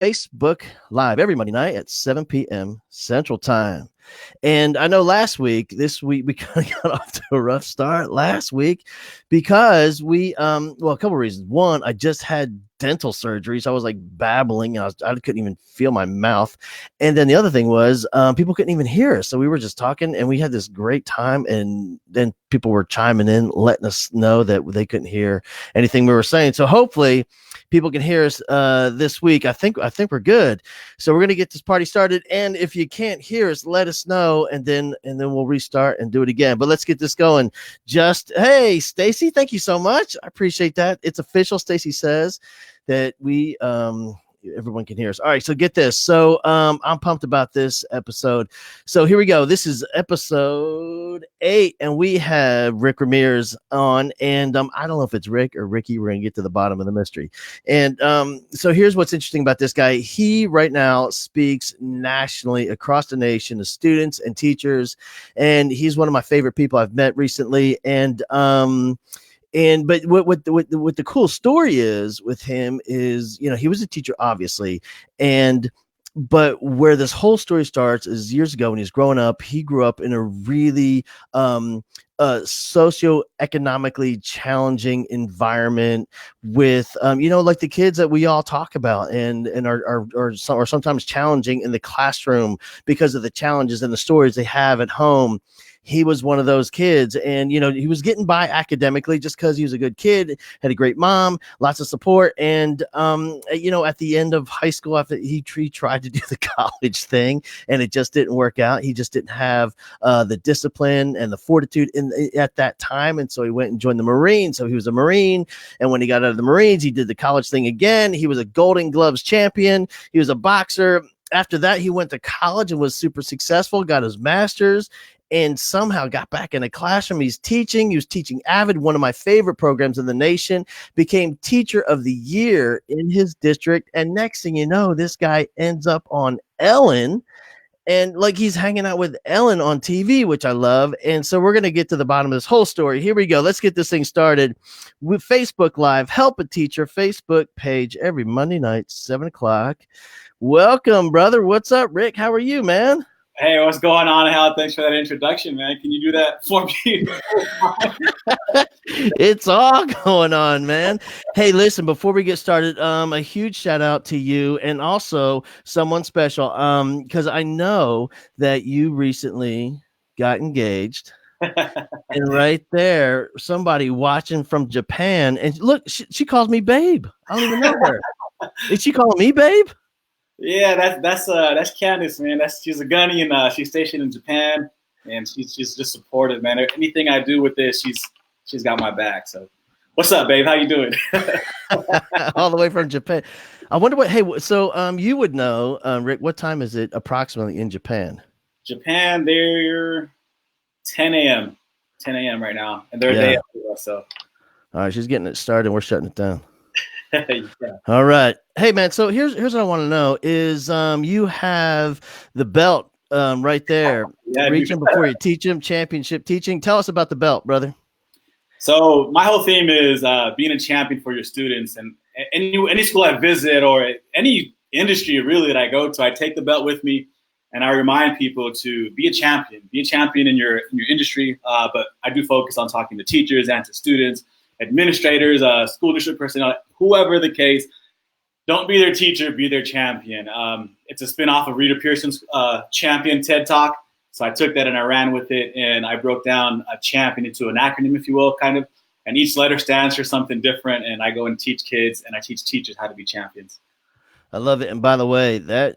Facebook Live every Monday night at 7 p.m. Central Time. And I know this week, we kind of got off to a rough start last week because a couple of reasons. One, I just had dental surgery, so I was like babbling. I couldn't even feel my mouth. And then the other thing was people couldn't even hear us. So we were just talking and we had this great time. And then people were chiming in, letting us know that they couldn't hear anything we were saying. So hopefully people can hear us this week. I think we're good. So we're gonna get this party started. And if you can't hear us, let us know, and then we'll restart and do it again. But let's get this going. Hey, Stacy, thank you so much. I appreciate that. It's official. Stacy says that we everyone can hear us. All right, so get this. So I'm pumped about this episode. So here we go. This is episode 8, and we have Rick Ramirez on. And I don't know if it's Rick or Ricky. We're gonna get to the bottom of the mystery. And so here's what's interesting about this guy. He right now speaks nationally across the nation to students and teachers, and he's one of my favorite people I've met recently. But what the cool story is with him is, he was a teacher, obviously. But where this whole story starts is years ago when he was growing up. He grew up in a really socioeconomically challenging environment with, like the kids that we all talk about and are sometimes challenging in the classroom because of the challenges and the stories they have at home. He was one of those kids, and he was getting by academically just because he was a good kid, had a great mom, lots of support. And at the end of high school, after he tried to do the college thing, and it just didn't work out. He just didn't have the discipline and the fortitude at that time, and so he went and joined the Marines. So he was a Marine, and when he got out of the Marines, he did the college thing again. He was a Golden Gloves champion. He was a boxer. After that, he went to college and was super successful, got his master's, and somehow got back in the classroom. He was teaching AVID, one of my favorite programs in the nation, became teacher of the year in his district. And next thing you know, this guy ends up on Ellen, and like he's hanging out with Ellen on TV, which I love. And so we're going to get to the bottom of this whole story. Here we go. Let's get this thing started with Facebook Live. Help a Teacher Facebook page every Monday night, 7 o'clock. Welcome, brother. What's up, Rick? How are you, man? Hey, what's going on, Hal? Thanks for that introduction, man. Can you do that for me? It's all going on, man. Hey, listen, before we get started, a huge shout out to you and also someone special, because I know that you recently got engaged. And right there, somebody watching from Japan, and look, she calls me babe. I don't even know her. Is she calling me babe? Yeah, that's Candace, man. She's a gunny, and she's stationed in Japan, and she's just supportive, man. Anything I do with this, she's got my back. So, what's up, babe? How you doing? All the way from Japan. I wonder what. Hey, so you would know, Rick. What time is it approximately in Japan? Japan, they're 10 a.m. 10 a.m. right now, and they're a day after us. So, all right, she's getting it started, and we're shutting it down. Yeah. All right. Hey, man. So here's what I want to know is you have the belt right there. Yeah, reaching before you teach them, championship teaching. Tell us about the belt, brother. So my whole theme is being a champion for your students, and any school I visit or any industry really that I go to, I take the belt with me, and I remind people to be a champion in your industry. But I do focus on talking to teachers and to students, administrators, school district personnel, whoever the case. Don't be their teacher, be their champion. It's a spinoff of Rita Pearson's Champion TED Talk. So I took that and I ran with it, and I broke down a champion into an acronym, if you will, kind of. And each letter stands for something different. And I go and teach kids and I teach teachers how to be champions. I love it. And by the way, that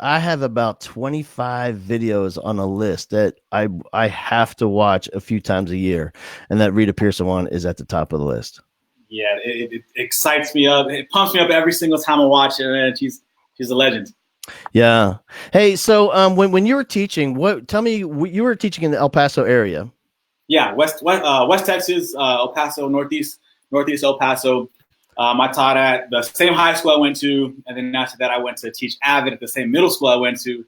I have about 25 videos on a list that I have to watch a few times a year, and that Rita Pearson one is at the top of the list. Yeah, it excites me up. It pumps me up every single time I watch it, and she's a legend. Yeah. Hey, so when you were teaching, tell me, you were teaching in the El Paso area. Yeah, West Texas, El Paso, Northeast El Paso. I taught at the same high school I went to, and then after that I went to teach AVID at the same middle school I went to.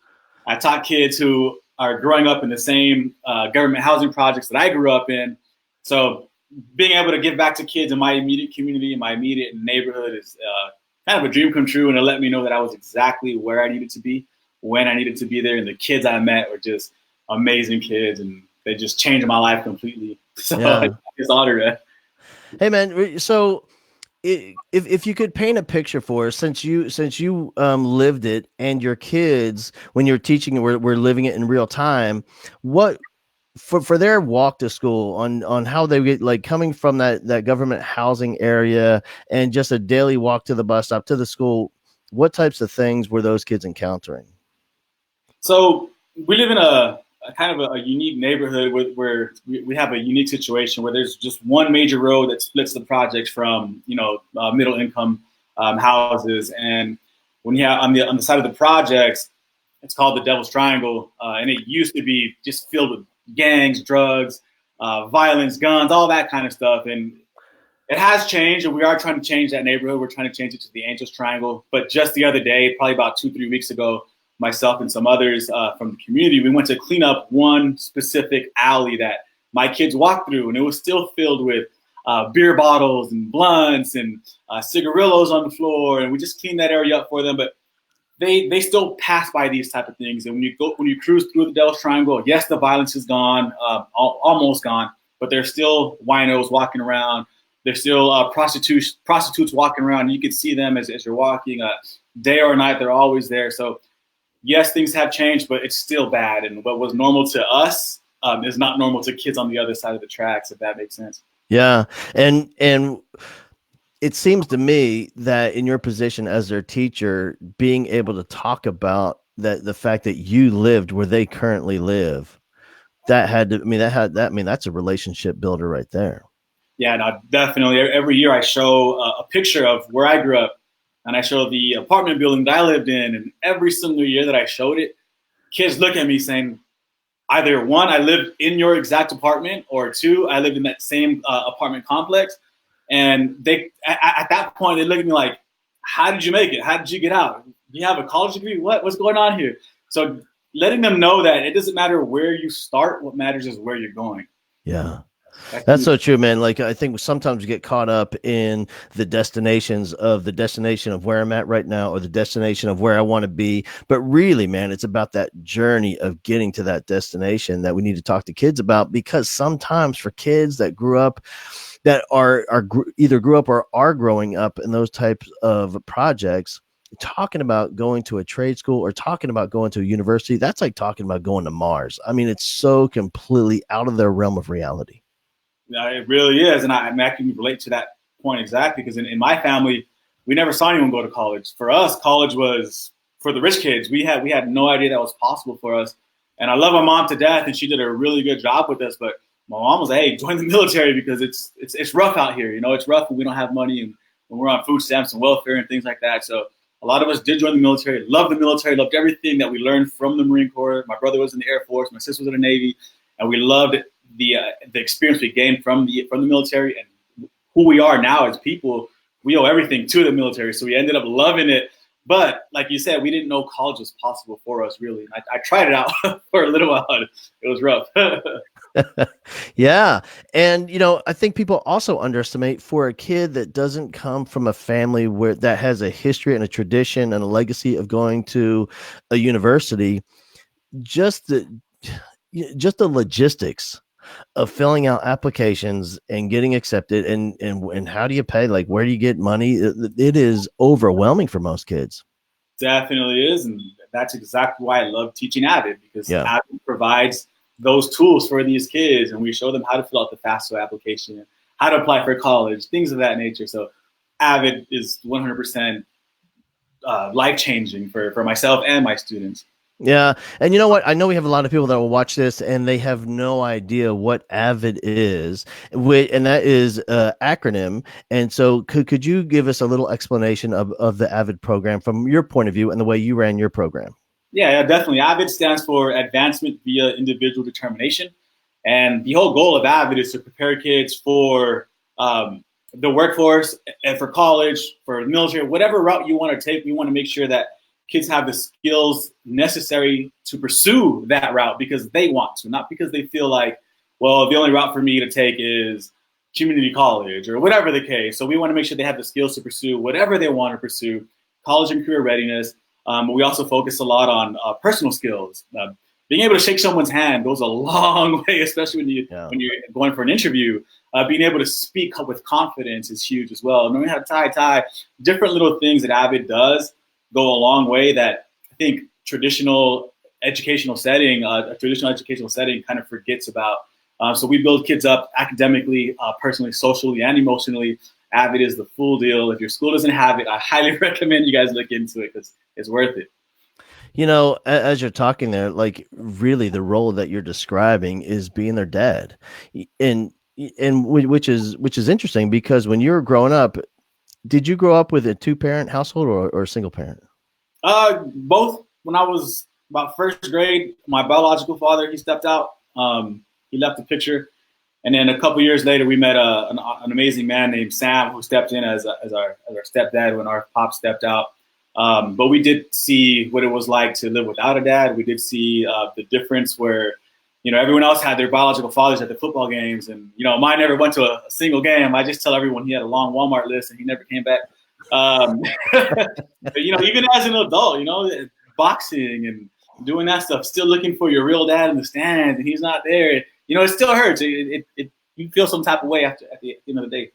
I taught kids who are growing up in the same government housing projects that I grew up in. So being able to give back to kids in my immediate community, in my immediate neighborhood is kind of a dream come true, and it let me know that I was exactly where I needed to be, when I needed to be there, and the kids I met were just amazing kids, and they just changed my life completely. So Yeah. it's honored. Hey man, so if you could paint a picture for us, since you lived it, and your kids when you're teaching were living it in real time, what for their walk to school on how they get, like, coming from that government housing area and just a daily walk to the bus stop to the school, what types of things were those kids encountering? So we live in a kind of a unique neighborhood where we have a unique situation where there's just one major road that splits the projects from middle income houses, and when you have on the side of the projects, it's called the Devil's Triangle, and it used to be just filled with gangs, drugs, violence, guns, all that kind of stuff, and it has changed, and we are trying to change that neighborhood. We're trying to change it to the Angels Triangle. But just the other day, probably about 2-3 weeks ago, myself and some others from the community, we went to clean up one specific alley that my kids walked through, and it was still filled with beer bottles and blunts and cigarillos on the floor, and we just cleaned that area up for them. But they still pass by these type of things, and when you cruise through the Devil's Triangle, yes, the violence is gone, almost gone, but there's still winos walking around. There's still prostitutes walking around. You can see them as you're walking, day or night. They're always there. So yes, things have changed, but it's still bad. And what was normal to us is not normal to kids on the other side of the tracks, if that makes sense. Yeah, and it seems to me that in your position as their teacher, being able to talk about that, the fact that you lived where they currently live, that had to, I mean, that had that, I mean, that's a relationship builder right there. Yeah, no, definitely. Every year I show a picture of where I grew up, and I show the apartment building that I lived in. And every single year that I showed it, kids look at me saying, either one, I lived in your exact apartment, or two, I lived in that same apartment complex. And at that point, they look at me like, how did you make it? How did you get out? You have a college degree? What's going on here? So letting them know that it doesn't matter where you start. What matters is where you're going. Yeah. That's so true, man. Like, I think sometimes we get caught up in the destination of where I'm at right now, or the destination of where I want to be. But really, man, it's about that journey of getting to that destination that we need to talk to kids about, because sometimes for kids that grew up, that either grew up or are growing up in those types of projects, talking about going to a trade school or talking about going to a university, that's like talking about going to Mars. I mean, it's so completely out of their realm of reality. Yeah, it really is. And I can relate to that point exactly, because in my family, we never saw anyone go to college. For us, college was for the rich kids. We had no idea that was possible for us. And I love my mom to death, and she did a really good job with us. But my mom was like, "Hey, join the military, because it's rough out here. It's rough when we don't have money, and when we're on food stamps and welfare and things like that." So a lot of us did join the military, loved everything that we learned from the Marine Corps. My brother was in the Air Force, my sister was in the Navy, and we loved the experience we gained from the military, and who we are now as people. We owe everything to the military, so we ended up loving it. But like you said, we didn't know college was possible for us, really. I tried it out for a little while. It was rough. Yeah. And, I think people also underestimate, for a kid that doesn't come from a family that has a history and a tradition and a legacy of going to a university, just the logistics of filling out applications and getting accepted, and how do you pay? Like, where do you get money? It is overwhelming for most kids. Definitely is, and that's exactly why I love teaching Avid, because Yeah. Avid provides those tools for these kids, and we show them how to fill out the FAFSA application, how to apply for college, things of that nature. So Avid is 100% life changing for myself and my students. Yeah. And you know what? I know we have a lot of people that will watch this and they have no idea what AVID is, and that is an acronym. And so could you give us a little explanation of the AVID program from your point of view and the way you ran your program? Yeah, definitely. AVID stands for Advancement via Individual Determination. And the whole goal of AVID is to prepare kids for the workforce and for college, for the military, whatever route you want to take. We want to make sure that kids have the skills necessary to pursue that route because they want to, not because they feel like, well, the only route for me to take is community college or whatever the case. So we want to make sure they have the skills to pursue whatever they want to pursue, college and career readiness. We also focus a lot on personal skills. Being able to shake someone's hand goes a long way, especially when you're going for an interview. Being able to speak with confidence is huge as well. Knowing how to tie, different little things that Avid does go a long way that I think a traditional educational setting kind of forgets about. So we build kids up academically, personally, socially, and emotionally. Avid is the full deal. If your school doesn't have it, I highly recommend you guys look into it because it's worth it. You know, as you're talking there, like really the role that you're describing is being their dad. And which is interesting because when you were growing up, did you grow up with a 2-parent household or a single parent? Both. When I was about first grade, my biological father, he stepped out. He left the picture. And then a couple years later, we met an amazing man named Sam who stepped in as our stepdad when our pop stepped out. But we did see what it was like to live without a dad. We did see the difference where, everyone else had their biological fathers at the football games. And, mine never went to a single game. I just tell everyone he had a long Walmart list and he never came back. But, even as an adult, boxing and doing that stuff, still looking for your real dad in the stands and he's not there. It still hurts. You feel some type of way at the end of the day.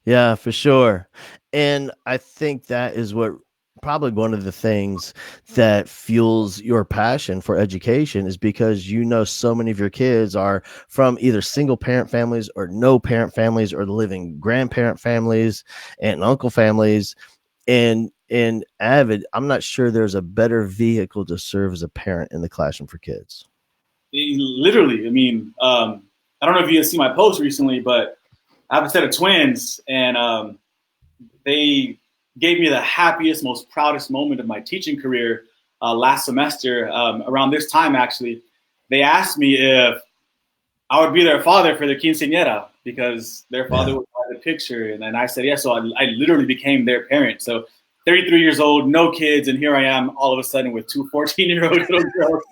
Yeah, for sure. And I think that is what probably one of the things that fuels your passion for education is because so many of your kids are from either single parent families or no parent families or living grandparent families and uncle families. And in Avid, I'm not sure there's a better vehicle to serve as a parent in the classroom for kids. Literally, I don't know if you see my post recently, but I have a set of twins, and they gave me the happiest, most proudest moment of my teaching career last semester. Around this time, actually, they asked me if I would be their father for their quinceañera because their father was by the picture, and then I said yes. So I literally became their parent. So 33 years old, no kids, and here I am all of a sudden with 2 14-year-old little girls.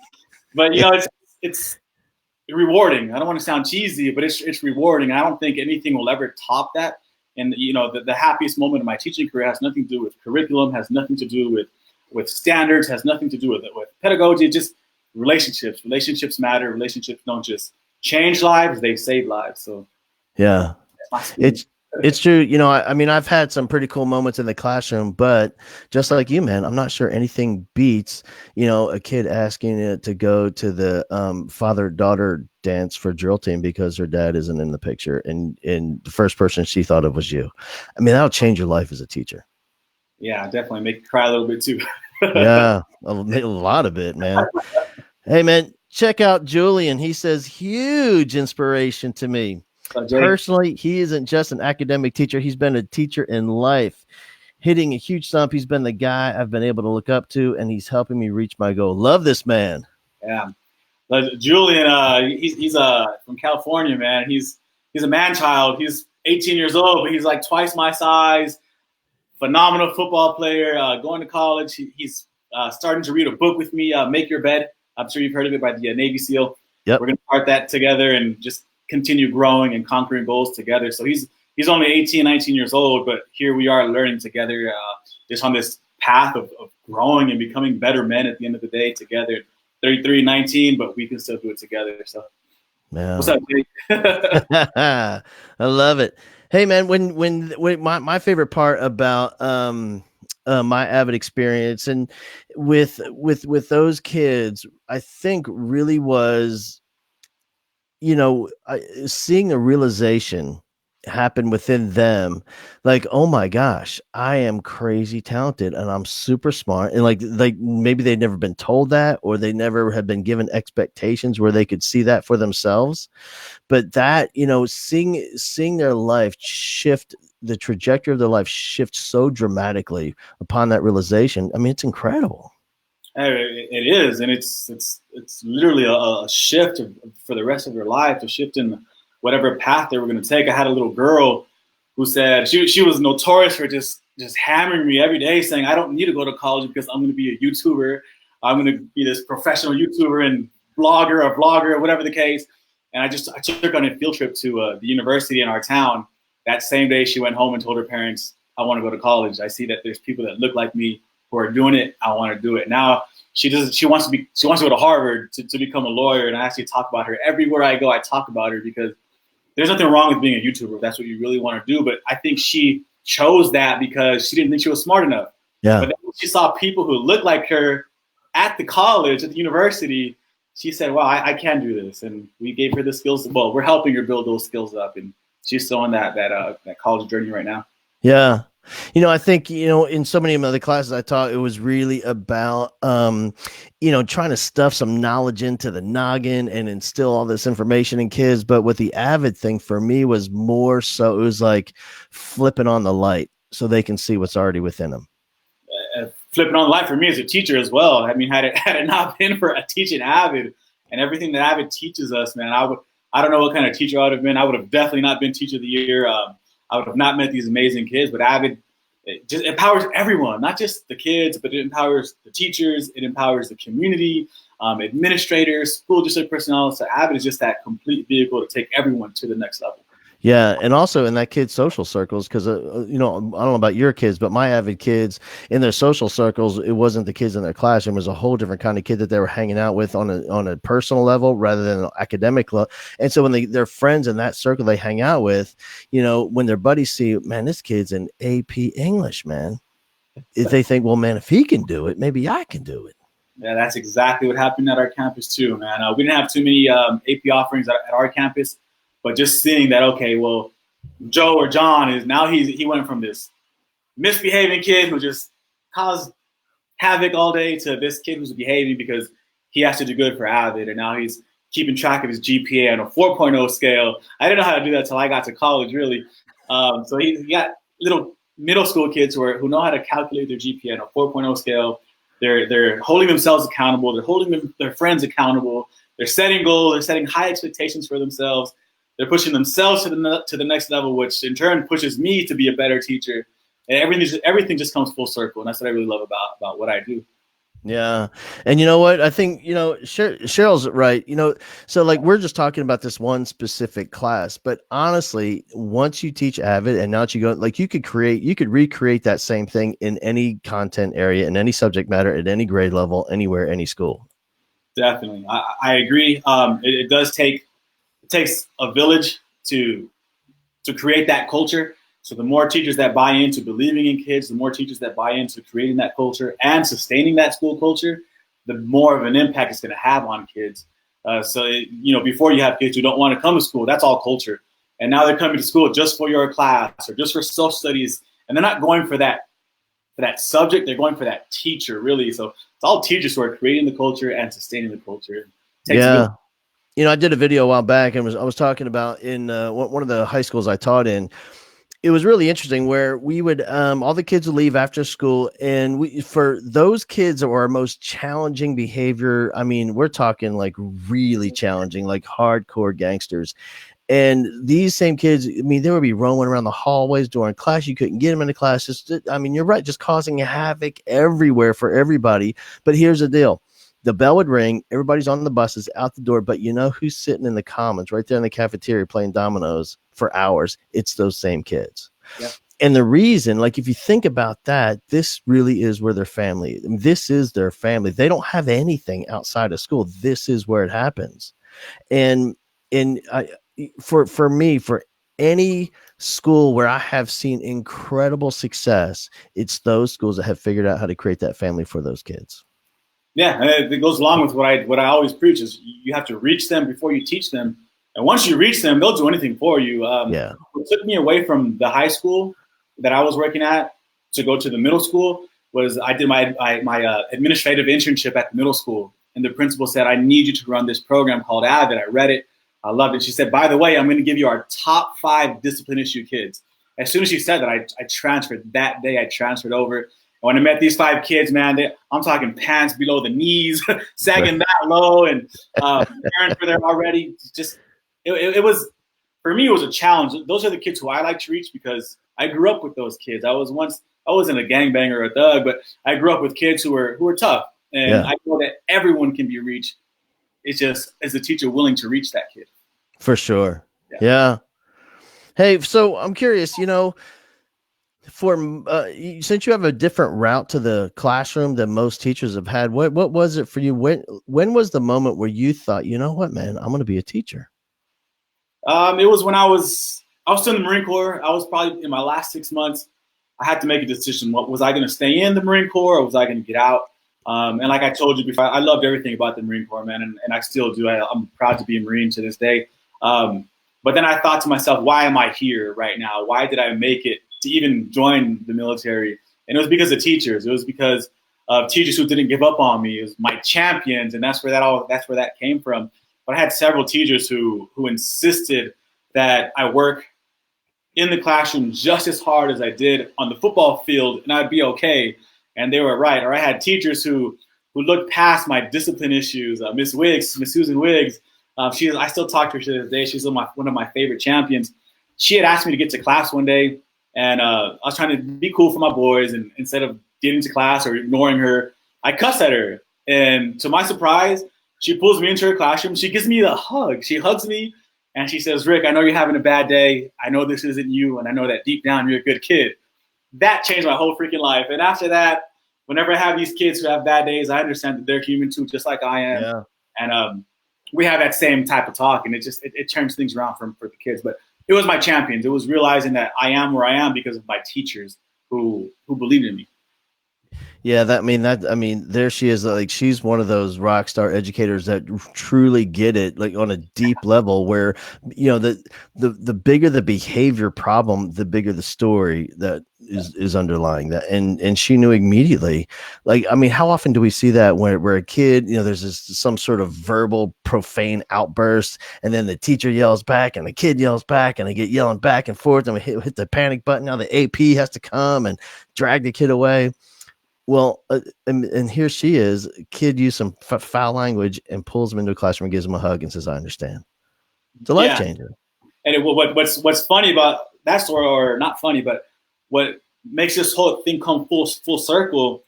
But it's rewarding. I don't want to sound cheesy, but it's rewarding. I don't think anything will ever top that. And the happiest moment of my teaching career has nothing to do with curriculum, has nothing to do with standards, has nothing to do with pedagogy. Just relationships. Relationships matter. Relationships don't just change lives; they save lives. So yeah, it's true. I've had some pretty cool moments in the classroom, but just like you, man, I'm not sure anything beats, a kid asking it to go to the father-daughter dance for drill team because her dad isn't in the picture. And the first person she thought of was you. That'll change your life as a teacher. Yeah, definitely make you cry a little bit too. Yeah, a lot of it, man. Hey, man, check out Julian. He says, huge inspiration to me. Personally, he isn't just an academic teacher. He's been a teacher in life. Hitting a huge stump. He's been the guy I've been able to look up to, and he's helping me reach my goal. Love this man. Yeah. Julian, he's from California, man. He's a man child. He's 18 years old, but he's like twice my size. Phenomenal football player. Going to college. He's starting to read a book with me, Make Your Bed. I'm sure you've heard of it by the Navy SEAL. Yep. We're going to start that together and just continue growing and conquering goals together. So he's only 18, 19 years old, but here we are learning together, just on this path of growing and becoming better men at the end of the day together. 33, 19, but we can still do it together. So yeah. What's up, Jake? I love it. Hey, man, when my favorite part about my Avid experience and with those kids, I think really was, seeing a realization happen within them, like, oh my gosh, I am crazy talented and I'm super smart. And like maybe they'd never been told that, or they never had been given expectations where they could see that for themselves. But that, seeing their life shift, the trajectory of their life shift so dramatically upon that realization. It's incredible. It is, and it's literally a shift for the rest of their life, a shift in whatever path they were going to take. I had a little girl who said she was notorious for just hammering me every day, saying, I don't need to go to college because I'm going to be a YouTuber. I'm going to be this professional YouTuber and blogger or vlogger or whatever the case. And I took her on a field trip to the university in our town. that same day she went home and told her parents, I want to go to college. I see that there's people that look like me who are doing it. I want to do it. Now she wants to go to Harvard to become a lawyer. And I actually talk about her everywhere I go. I talk about her because there's nothing wrong with being a YouTuber if that's what you really want to do. But I think she chose that because she didn't think she was smart enough. Yeah. But then when she saw people who looked like her at the college, at the university, she said, wow, I can do this. And we gave her the skills. Well, we're helping her build those skills up. And she's still on that college journey right now. Yeah. I think, in so many of my other classes I taught, it was really about, trying to stuff some knowledge into the noggin and instill all this information in kids. But with the Avid thing for me was more so, it was like flipping on the light so they can see what's already within them. Flipping on the light for me as a teacher as well. I mean, had it not been for teaching Avid and everything that Avid teaches us, man, I don't know what kind of teacher I would have been. I would have definitely not been Teacher of the Year. I would have not met these amazing kids, but Avid, it just empowers everyone, not just the kids, but it empowers the teachers, it empowers the community, administrators, school district personnel. So Avid is just that complete vehicle to take everyone to the next level. Yeah. And also in that kid's social circles, because, I don't know about your kids, but my Avid kids in their social circles, it wasn't the kids in their classroom. It was a whole different kind of kid that they were hanging out with on a personal level rather than an academic level. And so when their friends in that circle they hang out with, when their buddies see, man, this kid's in AP English, man, if they think, well, man, if he can do it, maybe I can do it. Yeah, that's exactly what happened at our campus too, man. We didn't have too many AP offerings at our campus. But just seeing that, okay, well, Joe or John he went from this misbehaving kid who just caused havoc all day to this kid who's behaving because he has to do good for Avid, and now he's keeping track of his GPA on a 4.0 scale. I didn't know how to do that till I got to college, really. So he got little middle school kids who know how to calculate their GPA on a 4.0 scale. They're holding themselves accountable. They're holding their friends accountable. They're setting goals. They're setting high expectations for themselves. They're pushing themselves to the next level, which in turn pushes me to be a better teacher. And everything just comes full circle, and that's what I really love about what I do. Yeah. And you know what? I think, Cheryl's right. So like we're just talking about this one specific class, but honestly, once you teach Avid and now that you go, like you could recreate that same thing in any content area, in any subject matter, at any grade level, anywhere, any school. Definitely. I agree. It takes a village to create that culture. So the more teachers that buy into believing in kids, the more teachers that buy into creating that culture and sustaining that school culture, the more of an impact it's going to have on kids. Before you have kids who don't want to come to school, that's all culture. And now they're coming to school just for your class or just for social studies. And they're not going for that subject. They're going for that teacher, really. So it's all teachers who are creating the culture and sustaining the culture. Yeah. I did a video a while back and I was talking about in one of the high schools I taught in. It was really interesting where we would all the kids would leave after school, and for those kids that were our most challenging behavior, I mean, we're talking like really challenging, like hardcore gangsters. And these same kids, I mean, they would be roaming around the hallways during class. You couldn't get them into class. You're right, just causing havoc everywhere for everybody. But here's the deal. The bell would ring. Everybody's on the buses out the door. But you know who's sitting in the commons right there in the cafeteria playing dominoes for hours? It's those same kids. Yeah. And the reason, like, if you think about that, this really is where their family, this is their family. They don't have anything outside of school. This is where it happens. And for me, for any school where I have seen incredible success, it's those schools that have figured out how to create that family for those kids. Yeah, and it goes along with what I always preach is you have to reach them before you teach them. And once you reach them, they'll do anything for you. What took me away from the high school that I was working at to go to the middle school was I did my administrative internship at the middle school. And the principal said, I need you to run this program called Avid. I read it. I loved it. She said, by the way, I'm going to give you our top 5 discipline issue kids. As soon as she said that, I transferred that day. I transferred over. And when I met these 5 kids, man, I'm talking pants below the knees, sagging that low, and parents were there already. Just it was, for me, it was a challenge. Those are the kids who I like to reach because I grew up with those kids. I wasn't a gangbanger or a thug, but I grew up with kids who were tough. And I know that everyone can be reached. It's just, as a teacher, willing to reach that kid. For sure. Yeah. Hey, so I'm curious, for since you have a different route to the classroom than most teachers have had, what was it for you? When was the moment where you thought, you know what, man, I'm going to be a teacher? It was when I was still in the Marine Corps. I was probably in my last 6 months. I had to make a decision. What was I going to stay in the Marine Corps or was I going to get out? And like I told you before, I loved everything about the Marine Corps, man, and I still do. I'm proud to be a Marine to this day. But then I thought to myself, why am I here right now? Why did I make it to even join the military? And it was because of teachers. It was because of teachers who didn't give up on me. It was my champions, and that's where that came from. But I had several teachers who insisted that I work in the classroom just as hard as I did on the football field, and I'd be okay. And they were right. Or I had teachers who looked past my discipline issues. Miss Wiggs, Miss Susan Wiggs, I still talk to her to this day. She's one of my favorite champions. She had asked me to get to class one day, and I was trying to be cool for my boys. And instead of getting to class or ignoring her, I cussed at her. And to my surprise, she pulls me into her classroom. She gives me the hug. She hugs me and she says, Rick, I know you're having a bad day. I know this isn't you. And I know that deep down you're a good kid. That changed my whole freaking life. And after that, whenever I have these kids who have bad days, I understand that they're human too, just like I am. Yeah. And we have that same type of talk, and it turns things around for the kids. But it was my champions. It was realizing that I am where I am because of my teachers who believed in me. Yeah, there she is. Like, she's one of those rock star educators that truly get it, like on a deep level. Where the bigger the behavior problem, the bigger the story that is underlying that. And she knew immediately. Like, I mean, how often do we see that where a kid, there's some sort of verbal profane outburst, and then the teacher yells back, and the kid yells back, and they get yelling back and forth, and we hit the panic button. Now the AP has to come and drag the kid away. Well, and here she is. Kid used some foul language and pulls him into a classroom and gives him a hug and says, "I understand." It's a life Yeah. changer. And what's funny about that story, or not funny, but what makes this whole thing come full circle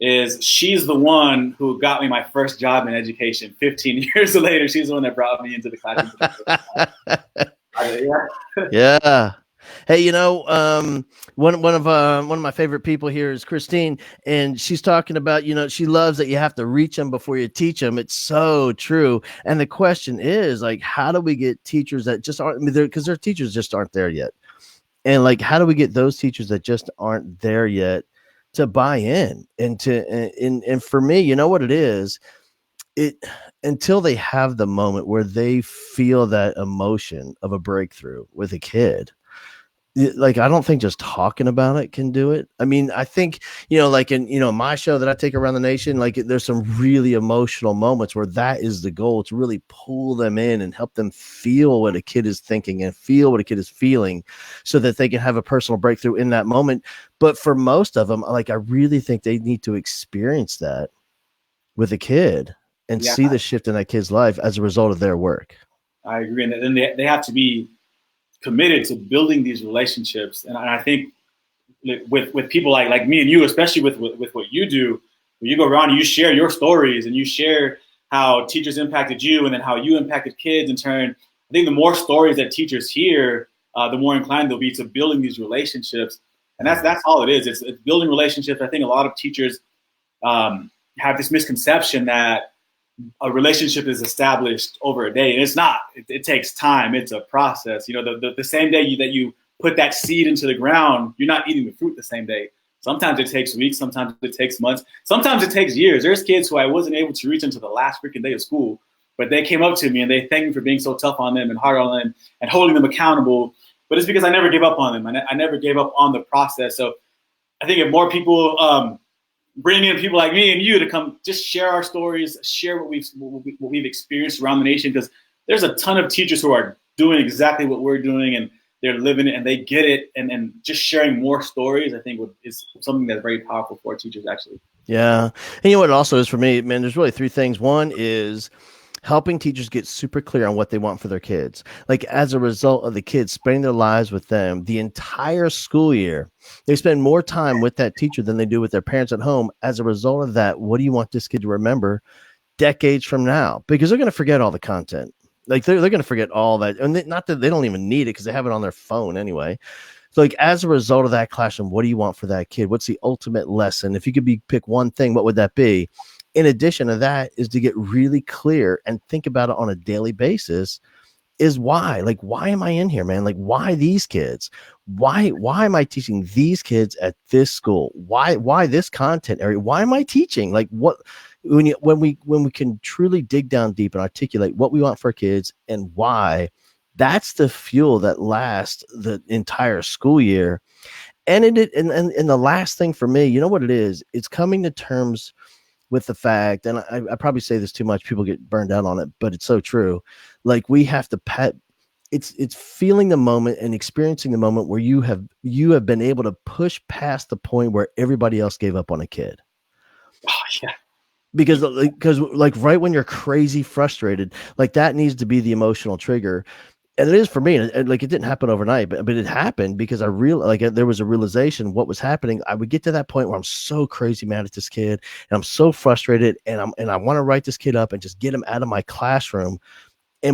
is she's the one who got me my first job in education. 15 years later, she's the one that brought me into the classroom. Yeah. Hey, one of my favorite people here is Christine, and she's talking about, she loves that you have to reach them before you teach them. It's so true. And the question is, like, how do we get teachers that just aren't there, because their teachers just aren't there yet? And like, how do we get those teachers that just aren't there yet to buy in? And for me, you know what it is? Until they have the moment where they feel that emotion of a breakthrough with a kid. Like, I don't think just talking about it can do it. I mean, I think, like in, my show that I take around the nation, like there's some really emotional moments where that is the goal, to really pull them in and help them feel what a kid is thinking and feel what a kid is feeling, so that they can have a personal breakthrough in that moment. But for most of them, like, I really think they need to experience that with a kid and see the shift in that kid's life as a result of their work. I agree. And then they have to be committed to building these relationships. And I think with people like me and you, especially with what you do, when you go around and you share your stories and you share how teachers impacted you and then how you impacted kids in turn, I think the more stories that teachers hear, the more inclined they'll be to building these relationships. And that's all it is. It's building relationships. I think a lot of teachers have this misconception that a relationship is established over a day, and it's not. It takes time. It's a process. The same day that you put that seed into the ground, you're not eating the fruit the same day. Sometimes it takes weeks. Sometimes it takes months. Sometimes it takes years. There's kids who I wasn't able to reach until the last freaking day of school, but they came up to me and they thanked me for being so tough on them and hard on them and holding them accountable. But it's because I never gave up on them. I never gave up on the process. So I think if more people bring in people like me and you to come just share our stories, share what we've experienced around the nation, because there's a ton of teachers who are doing exactly what we're doing, and they're living it and they get it, and just sharing more stories, I think is something that's very powerful for our teachers, actually. Yeah. And you know what it also is for me, man, there's really three things. One is helping teachers get super clear on what they want for their kids. Like, as a result of the kids spending their lives with them the entire school year, they spend more time with that teacher than they do with their parents at home. As a result of that, what do you want this kid to remember decades from now? Because they're going to forget all the content. Like they're going to forget all that. And not that they don't even need it because they have it on their phone anyway. So like as a result of that classroom, what do you want for that kid? What's the ultimate lesson? If you could pick one thing, what would that be? In addition to that is to get really clear and think about it on a daily basis is why. Like, why am I in here, man? Like, why these kids? Why am I teaching these kids at this school? Why this content area? Why am I teaching? Like, what when we can truly dig down deep and articulate what we want for kids and why, that's the fuel that lasts the entire school year. And and the last thing for me, you know what it is? It's coming to terms with the fact, and I probably say this too much, people get burned out on it, but it's so true. Like we have to it's feeling the moment and experiencing the moment where you have been able to push past the point where everybody else gave up on a kid. Oh, yeah. Because like right when you're crazy frustrated, like that needs to be the emotional trigger. And it is for me. And like it didn't happen overnight, but it happened because there was a realization what was happening. I would get to that point where I'm so crazy mad at this kid and I'm so frustrated and I want to write this kid up and just get him out of my classroom.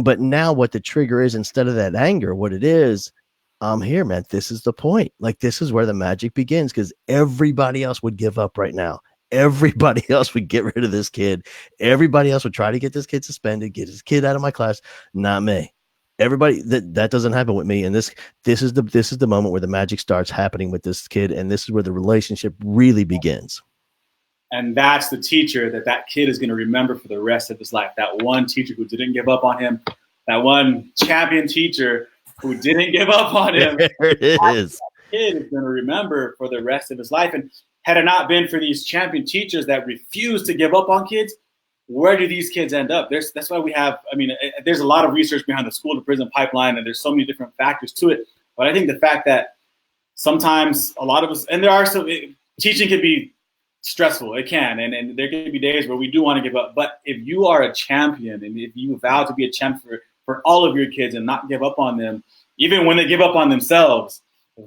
But now what the trigger is, instead of that anger, what it is, I'm here, man. This is the point. Like this is where the magic begins because everybody else would give up right now. Everybody else would get rid of this kid. Everybody else would try to get this kid suspended, get his kid out of my class. Not me. Everybody that doesn't happen with me. And this is the moment where the magic starts happening with this kid. And this is where the relationship really begins. And that's the teacher that kid is going to remember for the rest of his life. That one teacher who didn't give up on him, that one champion teacher who didn't give up on him. There it is. That kid is going to remember for the rest of his life. And had it not been for these champion teachers that refuse to give up on kids, where do these kids end up? That's why we have, there's a lot of research behind the school to prison pipeline, and there's so many different factors to it. But I think the fact that sometimes a lot of us, and there are some, teaching can be stressful. It can, and there can be days where we do want to give up. But if you are a champion, and if you vow to be a champion for all of your kids and not give up on them, even when they give up on themselves,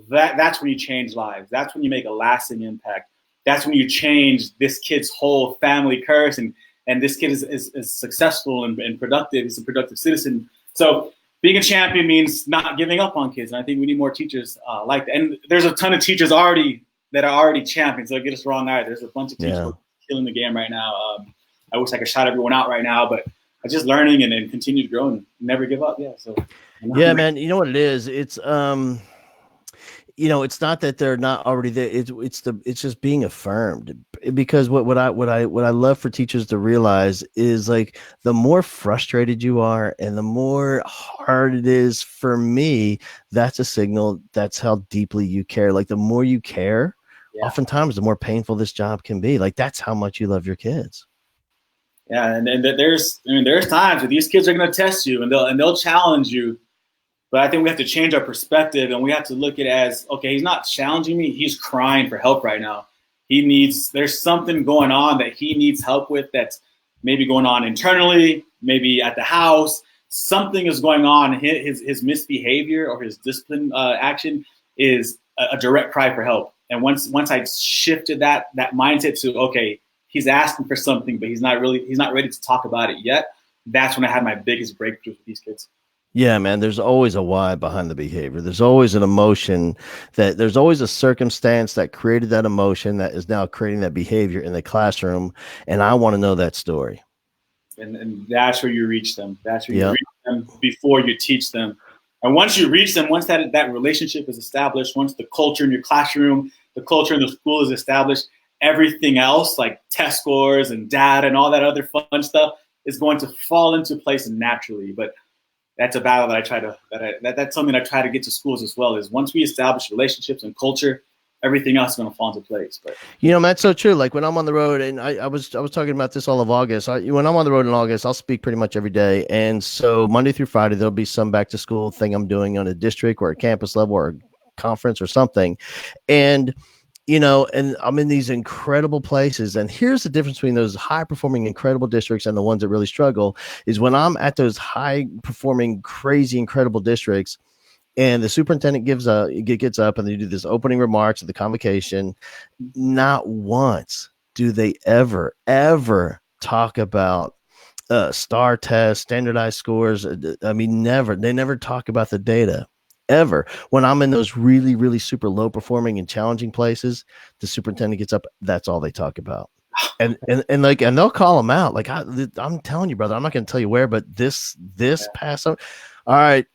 that's when you change lives. That's when you make a lasting impact. That's when you change this kid's whole family curse, and this kid is successful and productive. He's a productive citizen. So being a champion means not giving up on kids. And I think we need more teachers like that. And there's a ton of teachers that are already champions. So get us wrong either. There's a bunch of teachers killing the game right now. I wish I could shout everyone out right now, but I'm just learning and continue to grow and never give up. Yeah. So yeah, man. You know what it is? It's it's not that they're not already there. It's just being affirmed, because what I love for teachers to realize is, like, the more frustrated you are and the more hard it is for me, that's a signal. That's how deeply you care. Like, the more you care, oftentimes the more painful this job can be. Like, that's how much you love your kids. Yeah. And there's times where these kids are going to test you and they'll challenge you. But I think we have to change our perspective, and we have to look at it as, okay, he's not challenging me. He's crying for help right now. There's something going on that he needs help with, that's maybe going on internally, maybe at the house. Something is going on. His misbehavior or his discipline action is a direct cry for help. And once I shifted that mindset to, okay, he's asking for something, but he's not ready to talk about it yet, that's when I had my biggest breakthrough with these kids. Yeah, man, there's always a why behind the behavior. There's always an emotion, there's always a circumstance that created that emotion that is now creating that behavior in the classroom. And I want to know that story. And that's where you reach them. That's where you reach them before you teach them. And once you reach them, once that relationship is established, once the culture in your classroom, the culture in the school is established, everything else, like test scores and data and all that other fun stuff, is going to fall into place naturally. But that's a battle that that's something I try to get to schools as well, is once we establish relationships and culture, everything else is going to fall into place. But that's so true. Like when I'm on the road, and I was talking about this all of August. When I'm on the road in August, I'll speak pretty much every day. And so Monday through Friday, there'll be some back to school thing I'm doing on a district or a campus level or a conference or something. And and I'm in these incredible places. And here's the difference between those high performing, incredible districts and the ones that really struggle, is when I'm at those high performing, crazy, incredible districts, and the superintendent gets up and they do this opening remarks at the convocation, not once do they ever talk about star tests, standardized scores. I mean, they never talk about the data ever. When I'm in those really, really super low performing and challenging places, the superintendent gets up. That's all they talk about. And like, and they'll call them out. Like, I'm telling you, brother, I'm not going to tell you where, but this pass. All right.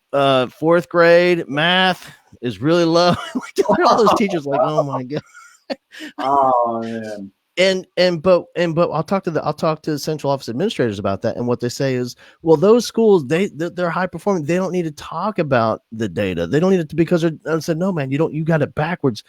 Fourth grade math is really low. All those teachers like, oh my God. Oh man. But I'll talk to the central office administrators about that, and what they say is, well, those schools, they're high performing. They don't need to talk about the data. They don't need it to, because I said, no, man, you got it backwards.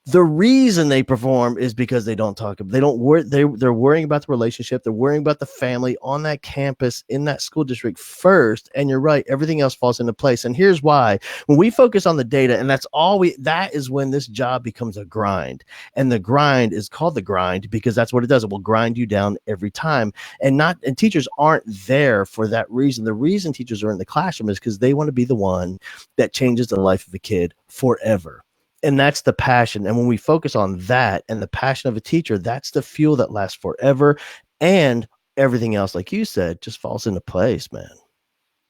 The reason they perform is because they don't talk. They don't worry. They're worrying about the relationship. They're worrying about the family on that campus in that school district first. And you're right. Everything else falls into place. And here's why: when we focus on the data, and that is when this job becomes a grind. And the grind is called the grind because that's what it does. It will grind you down every time. And teachers aren't there for that reason. The reason teachers are in the classroom is because they want to be the one that changes the life of a kid forever. And that's the passion. And when we focus on that and the passion of a teacher, that's the fuel that lasts forever. And everything else, like you said, just falls into place, man.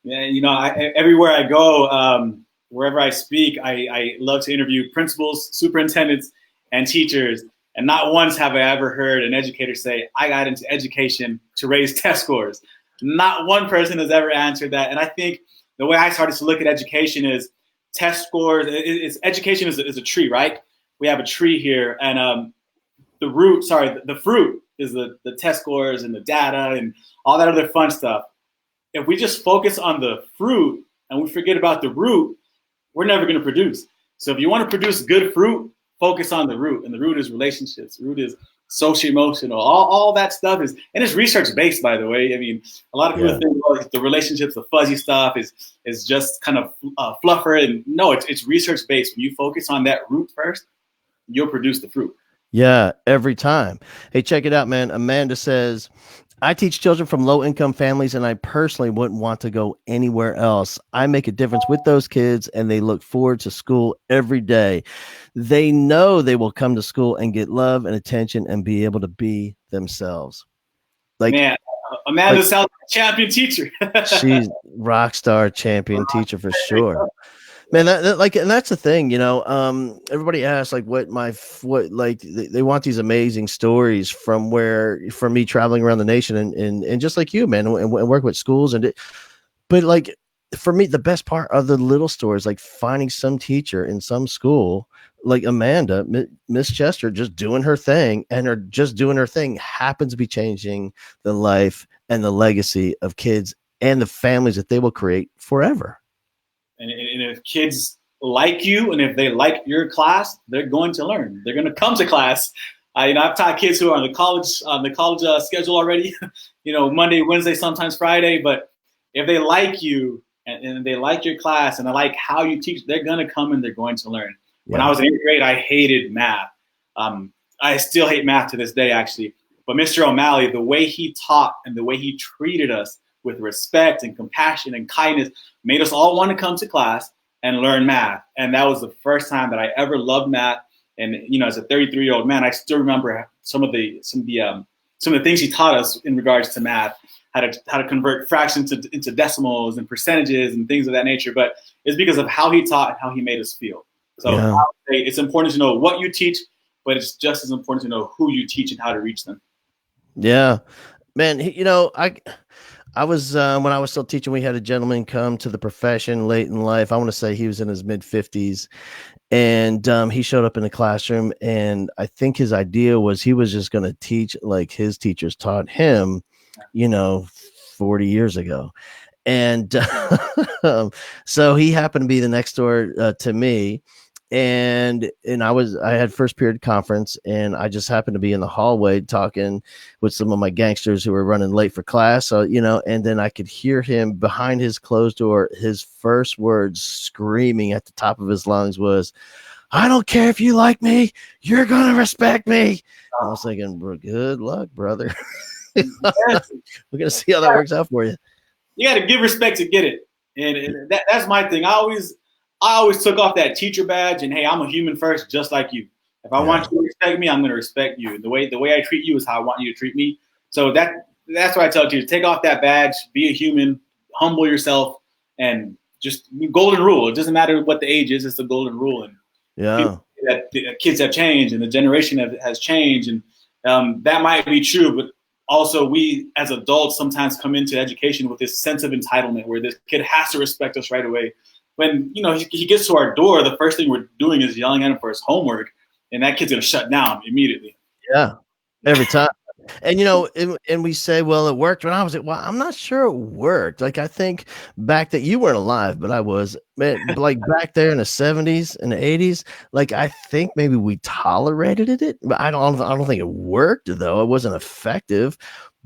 Yeah, everywhere I go, wherever I speak, I love to interview principals, superintendents, and teachers. And not once have I ever heard an educator say, I got into education to raise test scores. Not one person has ever answered that. And I think the way I started to look at education is, test scores. Education is a tree, right? We have a tree here, and the fruit is the test scores and the data and all that other fun stuff. If we just focus on the fruit and we forget about the root, we're never going to produce. So if you want to produce good fruit, focus on the root, and the root is relationships. The root is social emotional. All that stuff is, and it's research based, by the way. I mean, a lot of people think, well, the relationships, the fuzzy stuff is just kind of fluffer, and no, it's research based. When you focus on that root first, you'll produce the fruit. Yeah, every time. Hey, check it out, man. Amanda says, I teach children from low-income families, and I personally wouldn't want to go anywhere else. I make a difference with those kids, and they look forward to school every day. They know they will come to school and get love and attention and be able to be themselves. Like, man, Amanda sounds like a champion teacher. She's rock star champion teacher for sure. Man, and that's the thing, everybody asks like they want these amazing stories from me traveling around the nation and just like you, man, and work with schools but like for me, the best part are the little stories, like finding some teacher in some school, like Amanda, Miss Chester, just doing her thing, and her just doing her thing happens to be changing the life and the legacy of kids and the families that they will create forever. And if kids like you, and if they like your class, they're going to learn. They're going to come to class. I've taught kids who are on the college schedule already. Monday, Wednesday, sometimes Friday. But if they like you and they like your class and they like how you teach, they're going to come and they're going to learn. Yeah. When I was in 8th grade, I hated math. I still hate math to this day, actually. But Mr. O'Malley, the way he taught and the way he treated us with respect and compassion and kindness made us all want to come to class and learn math. And that was the first time that I ever loved math. And as a 33-year-old man, I still remember some of the things he taught us in regards to math, how to convert fractions into decimals and percentages and things of that nature. But it's because of how he taught and how he made us feel. So I would say it's important to know what you teach, but it's just as important to know who you teach and how to reach them. Yeah, man. I was when I was still teaching, we had a gentleman come to the profession late in life. I want to say he was in his mid-50s, and he showed up in the classroom, and I think his idea was he was just going to teach like his teachers taught him, 40 years ago. And so he happened to be the next door to me. And I had first period conference, and I just happened to be in the hallway talking with some of my gangsters who were running late for class. So, and then I could hear him behind his closed door. His first words screaming at the top of his lungs was, "I don't care if you like me, you're going to respect me." I was thinking, bro, good luck, brother. We're going to see how that works out for you. You got to give respect to get it. And that's my thing. I always took off that teacher badge and, hey, I'm a human first, just like you. If I want you to respect me, I'm going to respect you. The way I treat you is how I want you to treat me. So that that's what I tell you. Take off that badge, be a human, humble yourself, and just golden rule. It doesn't matter what the age is; it's the golden rule. And Yeah. people that the kids have changed and the generation has changed, and that might be true. But also, we as adults sometimes come into education with this sense of entitlement, where this kid has to respect us right away. When he gets to our door, the first thing we're doing is yelling at him for his homework, and that kid's gonna shut down immediately. Yeah. Every time. And and we say, well, it worked when I was well, I'm not sure it worked. Like I think back that you weren't alive, but I was, man, like back there in the 70s and the 80s, like I think maybe we tolerated it, but I don't think it worked though. It wasn't effective.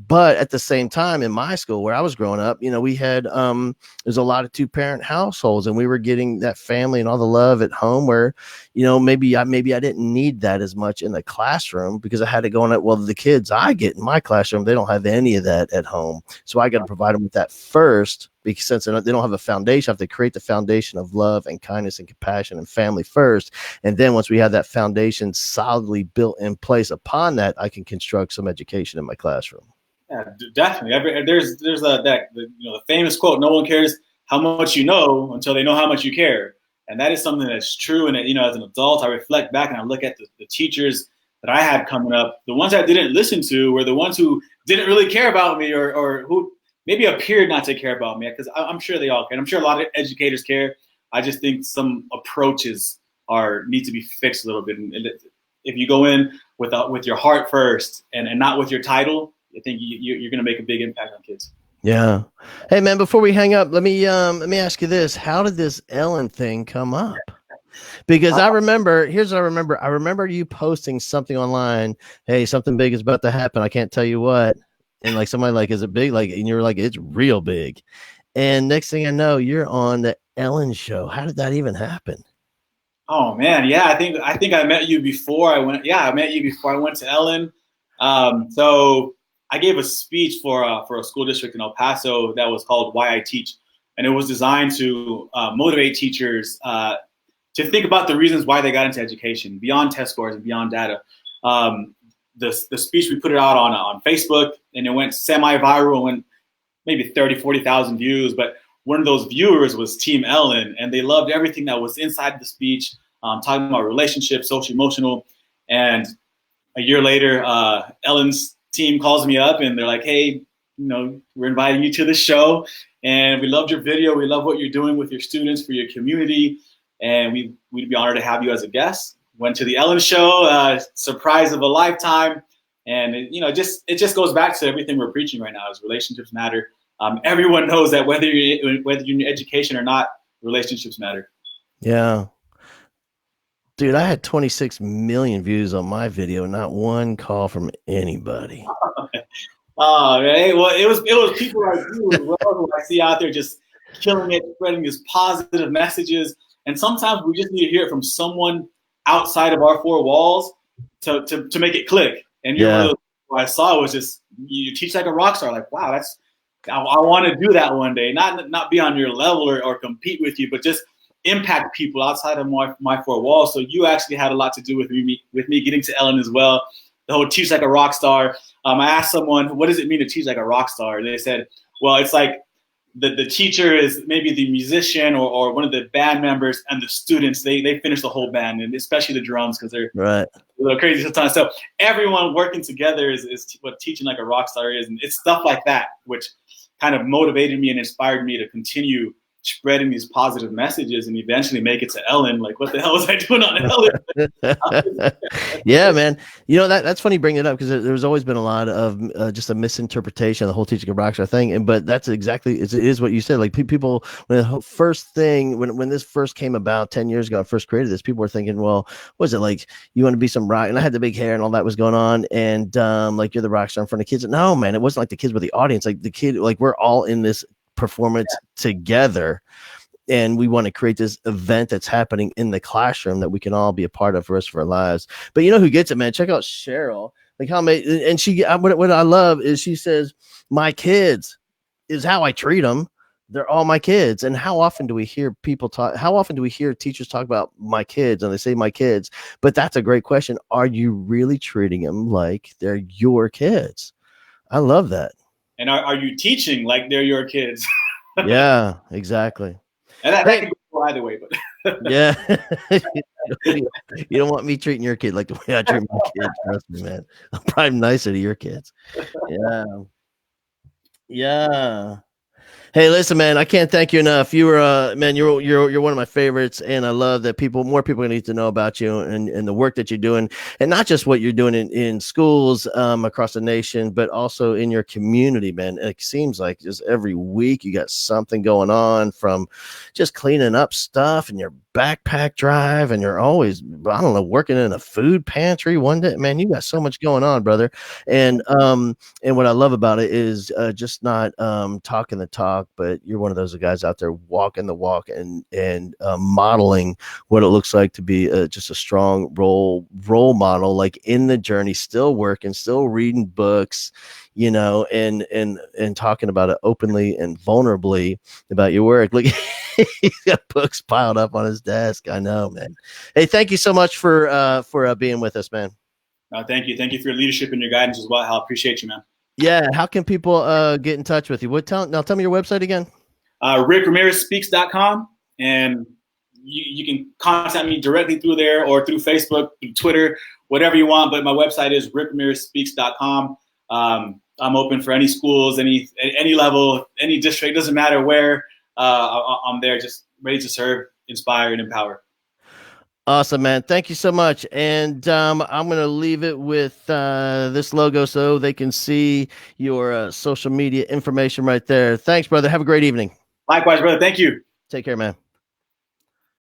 But at the same time, in my school where I was growing up, we had there's a lot of 2-parent households, and we were getting that family and all the love at home where, maybe I didn't need that as much in the classroom because I had to go on it. Well, the kids I get in my classroom, they don't have any of that at home. So I got to provide them with that first, because since they don't have a foundation, I have to create the foundation of love and kindness and compassion and family first. And then once we have that foundation solidly built in place upon that, I can construct some education in my classroom. Yeah, definitely. There's the famous quote: "No one cares how much you know until they know how much you care," and that is something that's true. And as an adult, I reflect back and I look at the teachers that I had coming up. The ones I didn't listen to were the ones who didn't really care about me, or who maybe appeared not to care about me, because I'm sure they all care. I'm sure a lot of educators care. I just think some approaches need to be fixed a little bit. And if you go in with your heart first and not with your title, I think you're going to make a big impact on kids. Yeah. Hey man, before we hang up, let me ask you this. How did this Ellen thing come up? Because I remember you posting something online. Hey, something big is about to happen. I can't tell you what. And like somebody like, is it big? Like, and you're like, it's real big. And next thing I know, you're on the Ellen show. How did that even happen? Oh man. Yeah. I think I met you before I went. Yeah. I met you before I went to Ellen. So I gave a speech for a school district in El Paso that was called "Why I Teach," and it was designed to motivate teachers to think about the reasons why they got into education beyond test scores and beyond data. The speech, we put it out on Facebook, and it went semi-viral and went maybe 30, 40,000 views. But one of those viewers was Team Ellen, and they loved everything that was inside the speech, talking about relationships, social, emotional. And a year later, Ellen's team calls me up and they're like, "Hey, we're inviting you to the show, and we loved your video. We love what you're doing with your students for your community, and we'd be honored to have you as a guest." Went to the Ellen show, surprise of a lifetime, and it just goes back to everything we're preaching right now: is relationships matter. Everyone knows that whether you're in education or not, relationships matter. Yeah. Dude, I had 26 million views on my video, not one call from anybody. Well, it was people like you as well who I see out there just killing it, spreading these positive messages. And sometimes we just need to hear it from someone outside of our four walls to make it click. And you're one of those people I saw was just, you teach like a rock star. Like, wow, I want to do that one day. Not be on your level or compete with you, but just impact people outside of my four walls. So you actually had a lot to do with me getting to Ellen as well. The whole teach like a rock star. I asked someone, what does it mean to teach like a rock star? And they said, well, it's like the teacher is maybe the musician or one of the band members, and the students, they finish the whole band, and especially the drums, because they're right. A little crazy sometimes. So everyone working together is what teaching like a rock star is. And it's stuff like that, which kind of motivated me and inspired me to continue spreading these positive messages and eventually make it to Ellen. Like, what the hell was I doing on Ellen? Yeah, man. That's funny bringing it up, because there's always been a lot of just a misinterpretation of the whole teaching a rock star thing. But that's exactly, it is what you said. Like people, when this first came about 10 years ago, I first created this, people were thinking, well, was it like, you want to be some rock? And I had the big hair and all that was going on. And like, you're the rock star in front of kids. No, man, it wasn't like the kids were the audience. Like the kid, like we're all in this performance together, and we want to create this event that's happening in the classroom that we can all be a part of for the rest of our lives. But who gets it, man? Check out Cheryl. Like and she, what I love is she says, my kids is how I treat them. They're all my kids. And how often do we hear teachers talk about my kids, and they say my kids? But that's a great question. Are you really treating them like they're your kids? I love that. and are you teaching like they're your kids? Yeah, exactly. And that Hey, can go either way, but yeah. You don't want me treating your kid like the way I treat my kids. Trust me, man. I'm probably nicer to your kids. Yeah. Yeah. Hey, listen, man, I can't thank you enough. You were, man, you're one of my favorites, and I love that more people need to know about you and the work that you're doing, and not just what you're doing in schools across the nation, but also in your community, man. It seems like just every week you got something going on, from just cleaning up stuff and your backpack drive, and you're always, I don't know, working in a food pantry one day. Man, you got so much going on, brother. And what I love about it is just not talking the talk, but you're one of those guys out there walking the walk and modeling what it looks like to be just a strong role model, like in the journey, still working, still reading books, and talking about it openly and vulnerably about your work. Look, he's got books piled up on his desk. I know, man. Hey, thank you so much for being with us, man. no, thank you. Thank you for your leadership and your guidance as well, Hal. Appreciate you, man. Yeah, how can people get in touch with you? Tell me your website again. RickRamirezSpeaks.com, and you can contact me directly through there or through Facebook, through Twitter, whatever you want. But my website is RickRamirezSpeaks.com. I'm open for any schools, any level, any district. Doesn't matter where. I'm there, just ready to serve, inspire, and empower. Awesome, man. Thank you so much. And I'm going to leave it with this logo so they can see your social media information right there. Thanks, brother. Have a great evening. Likewise, brother. Thank you. Take care, man.